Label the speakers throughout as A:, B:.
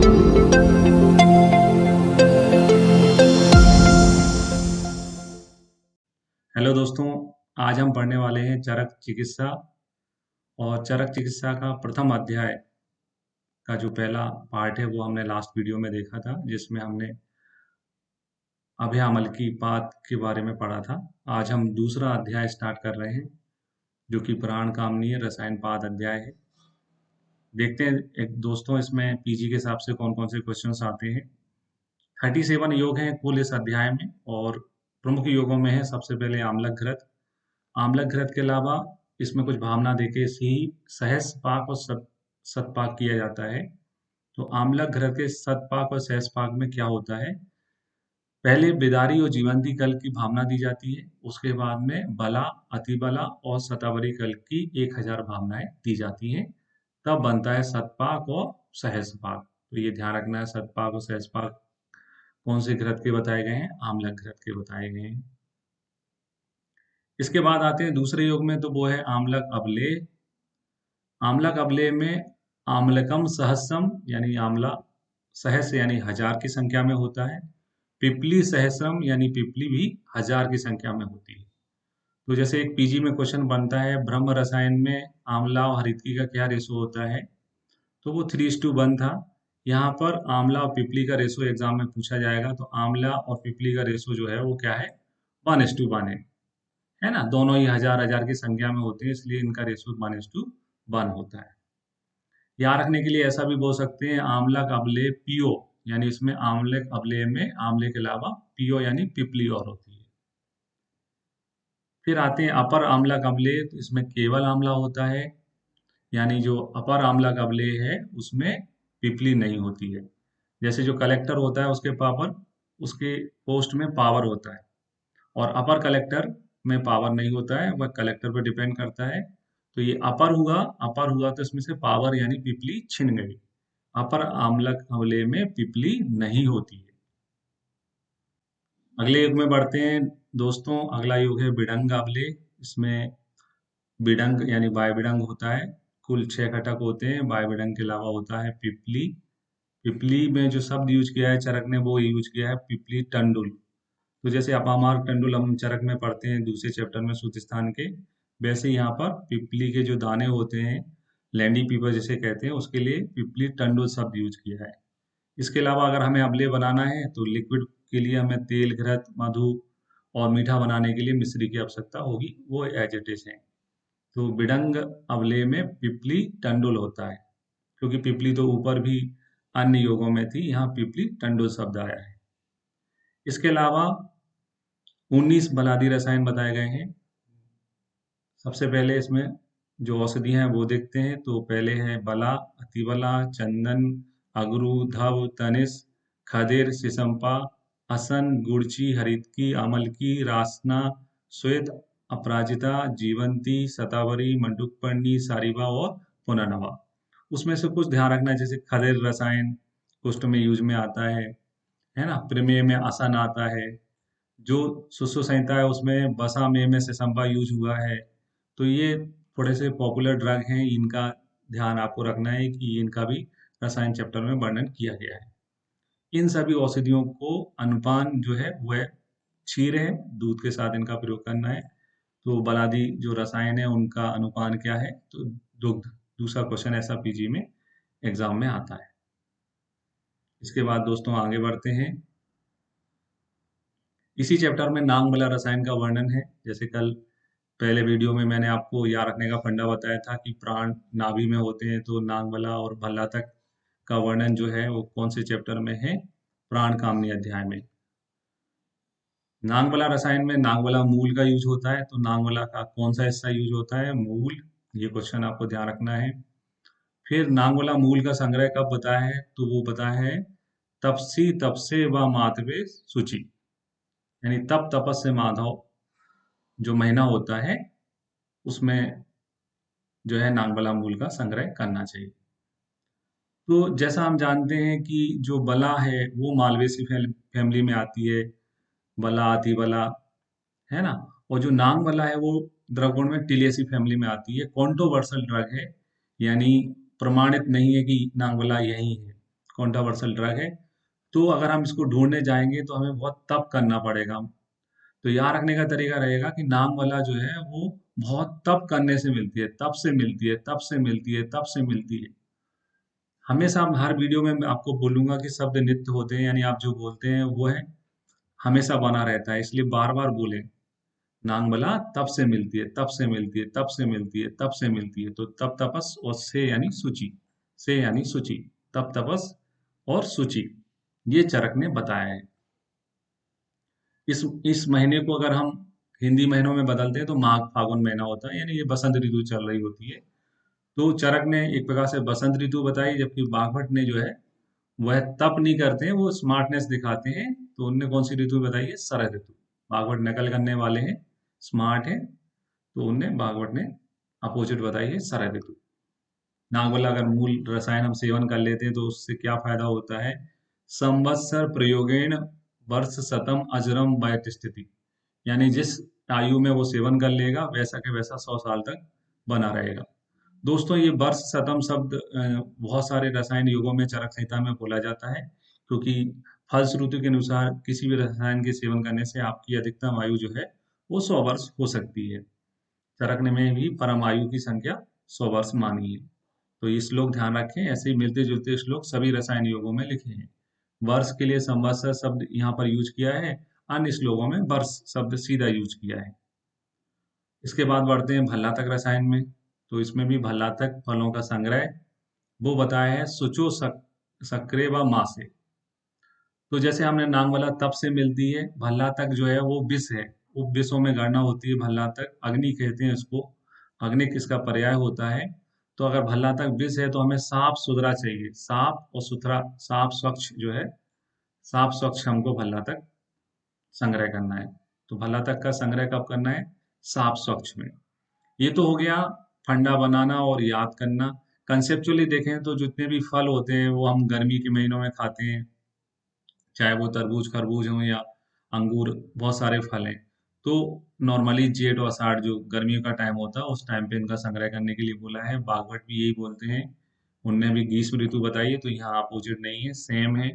A: Hello दोस्तों, आज हम पढ़ने वाले हैं चरक चिकित्सा। और चरक चिकित्सा का प्रथम अध्याय का जो पहला पार्ट है वो हमने लास्ट वीडियो में देखा था, जिसमें हमने अभ्यामल की पात के बारे में पढ़ा था। आज हम दूसरा अध्याय स्टार्ट कर रहे हैं, जो कि प्राण कामनीय रसायन पाद अध्याय है। देखते हैं एक दोस्तों इसमें पीजी के हिसाब से कौन कौन से क्वेश्चंस आते हैं। 37 योग हैं कुल इस अध्याय में, और प्रमुख योगों में है सबसे पहले आम्लक घृत। आम्लक घृत के अलावा इसमें कुछ भावना देके ही सहस्त्रपाक और सतपाक किया जाता है। तो आम्लक घृत के सतपाक और सहस्त्रपाक में क्या होता है, पहले बिदारी और जीवंती कल की भावना दी जाती है, उसके बाद में बला, अतिबला और शतावरी कल की 1000 भावनाएं दी जाती हैं, तब बनता है सतपाक और सहस्त्रपाक। तो ये ध्यान रखना है, सतपाक और सहस्त्रपाक कौन से घृत के बताए गए हैं, आम्लक घृत के बताए गए हैं। इसके बाद आते हैं दूसरे योग में, तो वो है आम्लक अवलेह। आम्लक अवलेह में आम्लकम सहस्रम यानी आम्ला सहस्र यानी 1000 की संख्या में होता है। पिपली सहस्रम यानी पिपली भी 1000 की संख्या में होती है। तो जैसे एक पीजी में क्वेश्चन बनता है, ब्रह्म रसायन में आंवला और हरितकी का क्या रेशो होता है, तो वो 3:1 था। यहाँ पर आंवला और पिपली का रेशो एग्जाम में पूछा जाएगा, तो आंवला और पिपली का रेशो जो है वो क्या है, 1:1 है ना। दोनों ही 1000 की संख्या में होते हैं, इसलिए इनका रेशो 1:1 होता है। याद रखने के लिए ऐसा भी बोल सकते हैं, आम्लक अवलेह पीओ, यानी इसमें आम्लक अवलेह में आम्ले के अलावा पीओ यानी पिपली और होती है। फिर आते हैं अपर आम्लक अवलेह, तो इसमें केवल आम्ला होता है, यानी जो अपर आम्लक अवलेह है उसमें पिपली नहीं होती है। जैसे जो कलेक्टर होता है उसके उसके पोस्ट में पावर होता है, और अपर कलेक्टर में पावर नहीं होता है, वह कलेक्टर पर डिपेंड करता है। तो ये अपर हुआ तो इसमें से पावर यानी पिपली छिन गई। अपर आम्लक अवलेह में पिपली नहीं होती है। अगले युग में बढ़ते हैं दोस्तों। अगला युग है बिडंग अवलेह। इसमें बिडंग यानी वायबिडंग होता है। कुल 6 घटक होते हैं। वायबिडंग के अलावा होता है पिपली। पिपली में जो शब्द यूज किया है चरक ने, वो यूज किया है पिपली टंडुल। तो जैसे अपामार्ग टंडुल हम चरक में पढ़ते हैं दूसरे चैप्टर में सूत स्थान के, वैसे यहाँ पर पिपली के जो दाने होते हैं, लैंडी पीपर जिसे कहते हैं, उसके लिए पिपली टंडुल शब्द यूज किया है। इसके अलावा अगर हमें अवलेह बनाना है तो लिक्विड के लिए हमें तेल, घृत, मधु, और मीठा बनाने के लिए मिश्री की आवश्यकता होगी, वो एज इट इज है। तो बिडंग अवलेह में पिपली टंडुल होता है, क्योंकि पिपली तो ऊपर भी अन्य योगों में थी, यहाँ पिपली टंडुल शब्द आया है। इसके अलावा 19 बलादी रसायन बताए गए हैं। सबसे पहले इसमें जो औषधियां हैं वो देखते हैं। तो पहले है बला, अतिबला, चंदन, अगरू, धव, तनिस, खदिर, सिसंपा, असन, गुड़ची, हरितकी, अमलकी, रासना, श्वेत, अपराजिता, जीवंती, सतावरी, मंडुकपर्णी, सारिबा और पुनर्नवा। उसमें से कुछ ध्यान रखना है, जैसे खदिर रसायन कुष्ठ में यूज में आता है ना। प्रमेय में असन आता है। जो सुश्रुत संहिता है उसमें बसा में सिसंपा यूज हुआ है। तो ये थोड़े से पॉपुलर ड्रग हैं, इनका ध्यान आपको रखना है कि इनका भी रसायन चैप्टर में वर्णन किया गया है। इन सभी औषधियों को अनुपान जो है वह क्षीर है, दूध के साथ इनका प्रयोग करना है। तो बलादी जो रसायन है उनका अनुपान क्या है, तो दुग्ध। दूसरा क्वेश्चन ऐसा पीजी में एग्जाम में आता है। इसके बाद दोस्तों आगे बढ़ते हैं। इसी चैप्टर में नांगमला रसायन का वर्णन है। जैसे कल पहले वीडियो में मैंने आपको याद रखने का फंडा बताया था कि प्राण नाभि में होते हैं, तो नांगमला और भल्ला तक का वर्णन जो है वो कौन से चैप्टर में है, प्राण कामनी अध्याय में। नांगमला रसायन में नांगमला मूल का यूज होता है। तो नांगमला का कौन सा हिस्सा यूज होता है, मूल। ये क्वेश्चन आपको ध्यान रखना है। फिर नांगमला मूल का संग्रह कब बताया है, तो वो बताया है तपसी तपसे व माधवे सूची, यानी तप तपस से माधव जो महीना होता है उसमें जो है नांगमला मूल का संग्रह करना चाहिए। तो जैसा हम जानते हैं कि जो बला है वो मालवेसी फैमिली में आती है, बला, अतिबला, है ना। और जो नांगमला है वो द्रवगुण में टिलियसी फैमिली में आती है। कॉन्ट्रोवर्सल ड्रग है, यानी प्रमाणित नहीं है कि नांगमला यही है। कॉन्ट्रोवर्शियल ड्रग है। तो अगर हम इसको ढूंढने जाएंगे तो हमें बहुत तप करना पड़ेगा। तो याद रखने का तरीका रहेगा कि नागमला जो है वो बहुत तप करने से मिलती है, तप से मिलती है, तप से मिलती है, तप से मिलती है। हमेशा हम हर वीडियो में मैं आपको बोलूंगा कि शब्द नित्य होते हैं, यानी आप जो बोलते हैं वो है हमेशा बना रहता है, इसलिए बार बार बोलें। नांगमला तप से मिलती है, तप से मिलती है, तप से मिलती है, तप से मिलती है। तो तप तपस और से यानी सूची, से यानी सूची, तप तपस और सूची, ये चरक ने बताया है। इस महीने को अगर हम हिंदी महीनों में बदलते हैं तो माघ फागुन महीना होता है, यानी ये बसंत ऋतु चल रही होती है। तो चरक ने एक प्रकार से बसंत ऋतु बताई, जबकि बागभट्ट ने जो है वह तप नहीं करते हैं, वो स्मार्टनेस दिखाते हैं। तो उनने कौन सी ऋतु बताई है? शरद ऋतु। बागभट्ट नकल करने वाले हैं, स्मार्ट है, तो उनने बागभट्ट ने अपोजिट बताई है, शरद ऋतु। नागवला अगर मूल रसायन हम सेवन कर लेते हैं तो उससे क्या फायदा होता है? संवत्सर प्रयोगेण वर्ष शतम अजरम वय स्थिति, यानी जिस आयु में वो सेवन कर लेगा वैसा के वैसा 100 साल तक बना रहेगा। दोस्तों, ये वर्ष शतम शब्द बहुत सारे रसायन युगों में चरक संहिता में बोला जाता है, क्योंकि फलश्रुति के अनुसार किसी भी रसायन के सेवन करने से आपकी अधिकतम आयु जो है वो 100 वर्ष हो सकती है। चरक ने में भी परम आयु की संख्या 100 वर्ष मानी है। तो ये श्लोक ध्यान रखें, ऐसे ही मिलते जुलते श्लोक सभी रसायन योगों में लिखे हैं। वर्ष के लिए संवत्सर शब्द यहाँ पर यूज किया है, अन्य श्लोकों में वर्ष शब्द सीधा यूज किया है। इसके बाद बढ़ते हैं भल्लातक रसायन में। तो इसमें भी भल्लातक फलों का संग्रह वो बताया है सुचो सक्रे व मासे। तो जैसे हमने नांगवाला तप से मिलती है, भल्लातक जो है वो विष है, वो विषों में गणना होती है। भल्लातक अग्नि कहते हैं इसको, अग्नि किसका पर्याय होता है। तो अगर भल्लातक विष है तो हमें साफ सुथरा चाहिए, साफ और सुथरा, साफ स्वच्छ जो है, साफ स्वच्छ हमको भल्लातक संग्रह करना है। तो भल्लातक का संग्रह कब करना है? साफ स्वच्छ में। ये तो हो गया फंडा बनाना और याद करना। कंसेप्चुअली देखें तो जितने भी फल होते हैं वो हम गर्मी के महीनों में खाते हैं, चाहे वो तरबूज खरबूज हो या अंगूर, बहुत सारे फल हैं। तो नॉर्मली जेठ और अषाढ़ जो गर्मियों का टाइम होता है उस टाइम पे इनका संग्रह करने के लिए बोला है। बागवट भी यही बोलते हैं, उनने भी ग्रीष्म ऋतु बताई है, तो यहाँ अपोजिट नहीं है, सेम है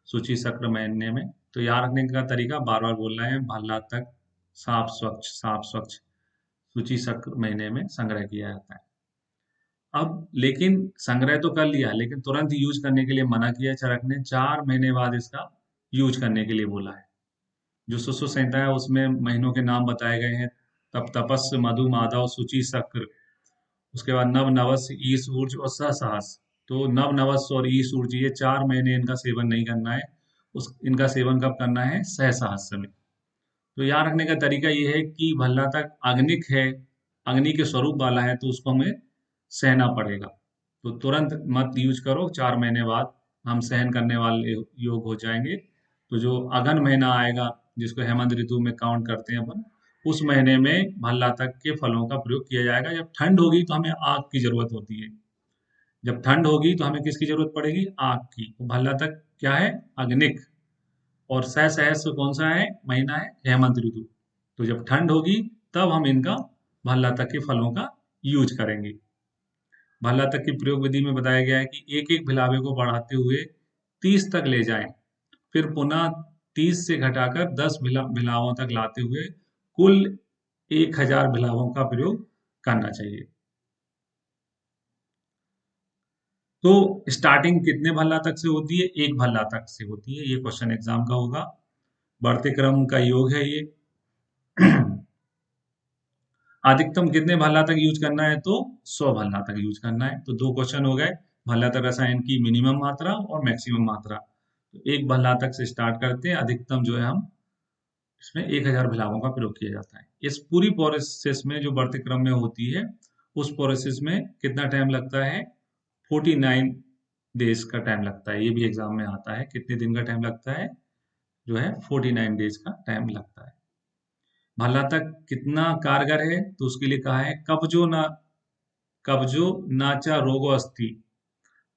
A: सूची चक्र महीने में। तो याद रखने का तरीका बार बार बोलना है, भल्ला तक साफ स्वच्छ, साफ स्वच्छ सूची चक्र महीने में संग्रह किया जाता है। अब लेकिन संग्रह तो कर लिया, लेकिन तुरंत यूज करने के लिए मना किया चरक ने, 4 महीने बाद इसका यूज करने के लिए बोला है। जो सुश्रुत संहिता है उसमें महीनों के नाम बताए गए हैं, तप तपस मधु माधव सूची शक्र। उसके बाद नव नवस ईश ऊर्ज और सहसाहस। तो नव नवस और ईश ऊर्ज, ये 4 महीने इनका सेवन नहीं करना है, उस इनका सेवन कब करना है? सहसाहस में। तो याद रखने का तरीका ये है कि भल्ला तक अग्निक है, अग्नि के स्वरूप वाला है, तो उसको हमें सहना पड़ेगा। तो तुरंत मत यूज करो, 4 महीने बाद हम सहन करने वाले योग हो जाएंगे। तो जो अगन महीना आएगा, जिसको हेमंत ऋतु में काउंट करते हैं अपन, उस महीने में भल्ला तक के फलों का प्रयोग किया जाएगा। जब ठंड होगी तो हमें आग की जरूरत होती है, जब ठंड होगी तो हमें किसकी जरूरत पड़ेगी? आग की। तो भल्ला तक क्या है? अग्निक। और सहसहस कौन सा है महीना? है हेमंत ऋतु। तो जब ठंड होगी तब हम इनका भल्ला तक के फलों का यूज करेंगे। भल्ला तक की प्रयोग विधि में बताया गया है कि एक एक भिलावे को बढ़ाते हुए 30 तक ले जाएं, फिर पुनः 30 से घटाकर 10 भिलावों तक लाते हुए कुल 1000 भिलावों का प्रयोग करना चाहिए। तो स्टार्टिंग कितने भल्ला तक से होती है? एक भल्ला तक से होती है, ये क्वेश्चन एग्जाम का होगा। बढ़ते क्रम का योग है ये। अधिकतम कितने भल्ला तक यूज करना है? तो 100 भल्ला तक यूज करना है। तो दो क्वेश्चन हो गए, भल्ला तक रसायन की मिनिमम मात्रा और मैक्सिमम मात्रा। तो एक भल्ला तक से स्टार्ट करते हैं, अधिकतम जो है हम इसमें 1000 भल्लाओं का प्रयोग किया जाता है। इस पूरी प्रोसेस में जो बढ़ते क्रम में होती है, उस प्रोसेस में कितना टाइम लगता है? 49 डेज का टाइम लगता है। ये भी एग्जाम में आता है, कितने दिन का टाइम लगता है? जो है 49 डेज का टाइम लगता है। भल्ला तक कितना कारगर है? तो उसके लिए कहा है कब्जो नाचा रोगो अस्थि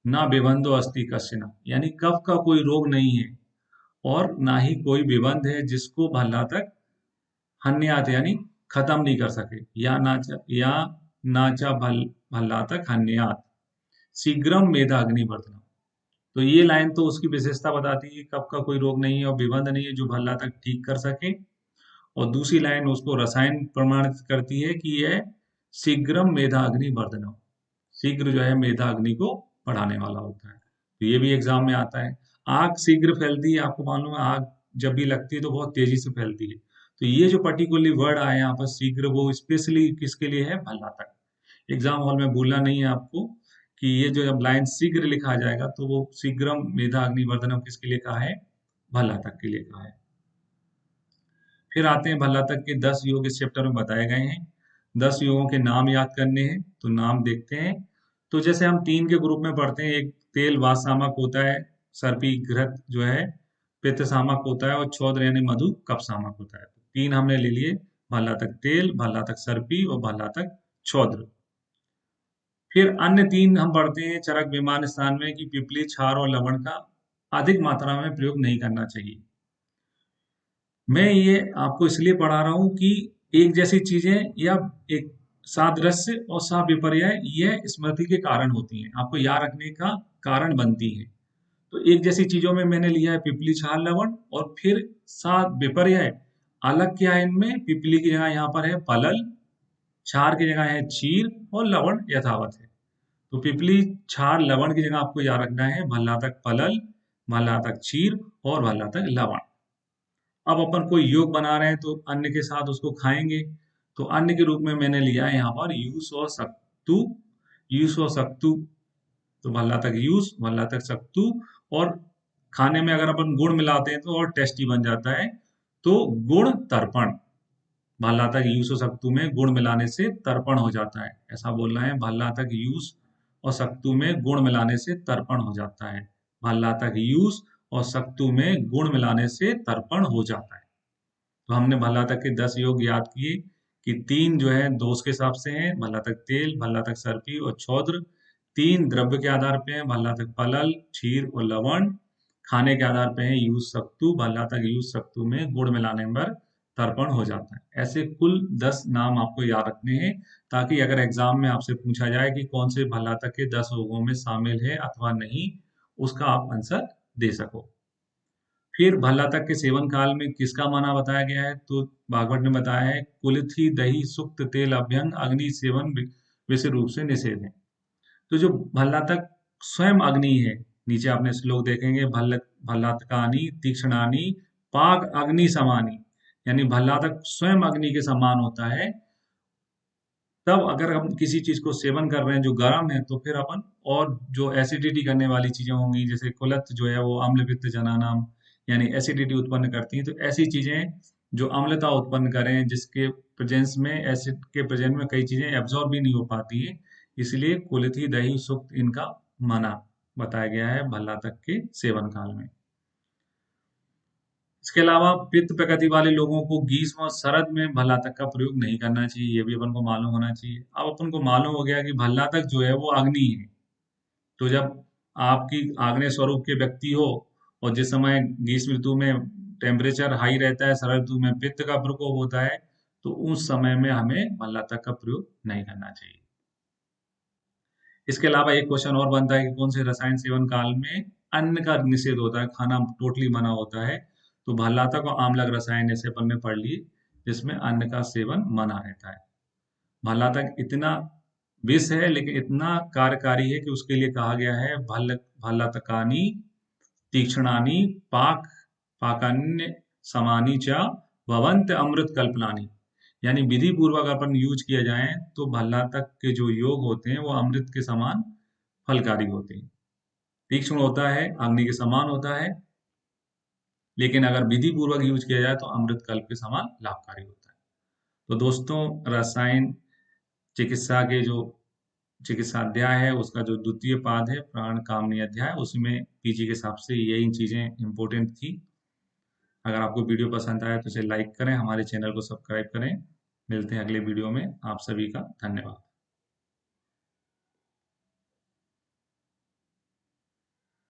A: ना विबंधो अस्थि कश्चन, यानी कफ का कोई रोग नहीं है और ना ही कोई विबंध है जिसको भल्ला तक हन्यात यानी खत्म नहीं कर सके। या नाचा भल्ला तक हन्यात शीघ्रम मेधा अग्निवर्धनम। तो ये लाइन तो उसकी विशेषता बताती है कि कफ का कोई रोग नहीं है और विबंध नहीं है जो भल्ला तक ठीक कर सके। और दूसरी लाइन उसको रसायन प्रमाणित करती है कि यह शीघ्रम मेधाग्नि वर्धनम, शीघ्र जो है मेधाग्नि को बढ़ाने वाला होता है। तो ये भी एग्जाम में आता है। आग शीघ्र फैलती है, आपको मालूम है आग जब भी लगती है तो बहुत तेजी से फैलती है। तो ये जो पर्टिकुलरली वर्ड आया यहाँ पर शीघ्र, वो स्पेशली किसके लिए है? भल्ला तक। एग्जाम हॉल में भूलना नहीं है आपको कि ये जो जब लाइन शीघ्र लिखा जाएगा तो वो शीघ्रम मेधाग्नि वर्धनम किसके लिए कहा है? भल्ला तक के लिए कहा है। फिर आते हैं भल्ला तक के 10 योग इस चैप्टर में बताए गए हैं। 10 योगों के नाम याद करने हैं, तो नाम देखते हैं। तो जैसे हम 3 के ग्रुप में पढ़ते हैं, एक तेल वातशामक होता है, सर्पी घृत जो है पित्त शामक होता है, और चौद्र यानी मधु कफ शामक होता है। 3 हमने ले लिए, भल्ला तक तेल, भल्ला तक सर्पी और भल्ला तक चौद्र। फिर अन्य 3 हम पढ़ते हैं चरक विमान स्थान में कि पिपली, क्षार और लवण का अधिक मात्रा में प्रयोग नहीं करना चाहिए। मैं ये आपको इसलिए पढ़ा रहा हूँ कि एक जैसी चीजें या एक सादृश्य और साविपर्य यह स्मृति के कारण होती हैं, आपको याद रखने का कारण बनती हैं। तो एक जैसी चीजों में मैंने लिया है पिपली, क्षार, लवण, और फिर साविपर्य अलग क्या है इनमें? पिपली की जगह यहाँ पर है पलल, क्षार की जगह है चीर और लवण यथावत है। तो पिपली, क्षार, लवण की जगह आपको याद रखना है भल्ला तक पलल, भल्ला तक चीर और भल्ला तक लवण। अब अपन कोई योग बना रहे हैं तो अन्न के साथ उसको खाएंगे, तो अन्न के रूप में मैंने लिया है यहाँ पर यूस और सत्तू, यूस और सत्तू। तो भल्ला तक यूस, भल्ला तक सत्तू। और खाने में अगर अपन गुड़ मिलाते हैं तो और टेस्टी बन जाता है, तो गुड़ तर्पण। भल्ला तक यूस और सत्तू में गुड़ मिलाने से तर्पण हो जाता है, ऐसा बोलना है। भल्ला तक यूस और सत्तू में गुड़ मिलाने से तर्पण हो जाता है। भल्ला तक यूस और सत्तू में गुड़ मिलाने से तर्पण हो जाता है। तो हमने भल्ला तक के 10 योग याद किए कि 3 जो है दोष के हिसाब से हैं, भल्ला तक तेल, भल्ला तक सर्पी और चौद्र। 3 द्रव्य के आधार पे हैं, भल्ला तक पलल, क्षीर और लवण। खाने के आधार पे है यूज सत्तू, भल्ला तक यूज सत्तू में गुड़ मिलाने पर तर्पण हो जाता है। ऐसे कुल 10 नाम आपको याद रखने हैं, ताकि अगर एग्जाम में आपसे पूछा जाए कि कौन से भल्ला तक के 10 योगों में शामिल है अथवा नहीं, उसका आप आंसर दे सको। फिर भल्ला तक के सेवन काल में किसका मना बताया गया है? तो भागवत ने बताया है कुलिथि दही सुक्त तेल अभ्यंग अग्नि सेवन विशेष रूप से निषेध है। तो जो भल्ला तक स्वयं अग्नि है, नीचे आपने श्लोक देखेंगे, भल्लातकानी तीक्ष्णानी पाक अग्नि समानी, यानी भल्ला तक स्वयं अग्नि के समान होता है। तब अगर हम किसी चीज को सेवन कर रहे हैं जो गर्म है, तो फिर अपन और जो एसिडिटी करने वाली चीजें होंगी, जैसे कुलथ जो है वो अम्ल पित्त जनानाम यानी एसिडिटी उत्पन्न करती हैं, तो ऐसी चीजें जो अम्लता उत्पन्न करें, जिसके प्रेजेंस में एसिड के प्रेजेंस में कई चीजें एब्जॉर्ब भी नहीं हो पाती हैं, इसलिए कुलिथी दही सुक्त इनका मना बताया गया है भल्ला तक के सेवन काल में। इसके अलावा पित्त प्रकृति वाले लोगों को ग्रीष्म और शरद में भल्ला तक का प्रयोग नहीं करना चाहिए, ये भी अपन को मालूम होना चाहिए। अब अपन को मालूम हो गया कि भल्ला तक जो है वो अग्नि है। तो जब आपकी आग्नेय स्वरूप के व्यक्ति हो और जिस समय ग्रीष्म ऋतु में टेम्परेचर हाई रहता है, शरद ऋतु में पित्त का प्रकोप होता है, तो उस समय में हमें भल्ला तक का प्रयोग नहीं करना चाहिए। इसके अलावा एक क्वेश्चन और बनता है कि कौन से रसायन सेवन काल में अन्न का निषेध होता है, खाना टोटली मना होता है? तो भल्लातक और आम्लक रसायन जैसे अपन ने पढ़ लिए, जिसमें अन्न का सेवन मना रहता है। भल्लातक इतना विष है लेकिन इतना कार्यकारी है कि उसके लिए कहा गया है भल्लातकानी तीक्ष्णानी पाक पाकान्य समानी च भवंत अमृत कल्पनानी, यानी विधि पूर्वक अपन यूज किया जाए तो भल्ला तक के जो योग होते हैं वो अमृत के समान फलकारी होते हैं। तीक्ष्ण होता है, अग्नि के समान होता है, लेकिन अगर विधि पूर्वक यूज किया जाए तो अमृत कल्प के समान लाभकारी होता है। तो दोस्तों, रसायन चिकित्सा के जो चिकित्सा अध्याय है उसका जो द्वितीय पाद है प्राण कामनी अध्याय, उसमें पीजी के हिसाब से यही चीजें इंपॉर्टेंट थी। अगर आपको वीडियो पसंद आया तो इसे लाइक करें, हमारे चैनल को सब्सक्राइब करें। मिलते हैं अगले वीडियो में। आप सभी का धन्यवाद।